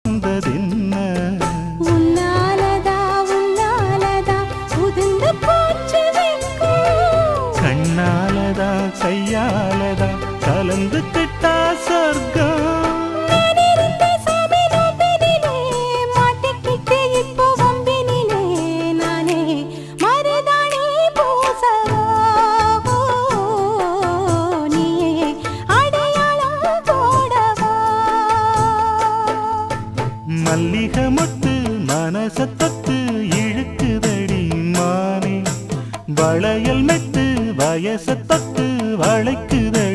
வந்ததென்ன உன்னாலதா உன்னாலதா உதிர்ந்து போச்சு வெட்கம் கண்ணாலதா கையாலதா கலந்து கிட்டா சொர்க்கம் மல்லிகை மொட்டு மனசத்தத்து இழுக்குதடி மானே வளையல் மெட்டு வயசத்தத்து வளைக்குதடி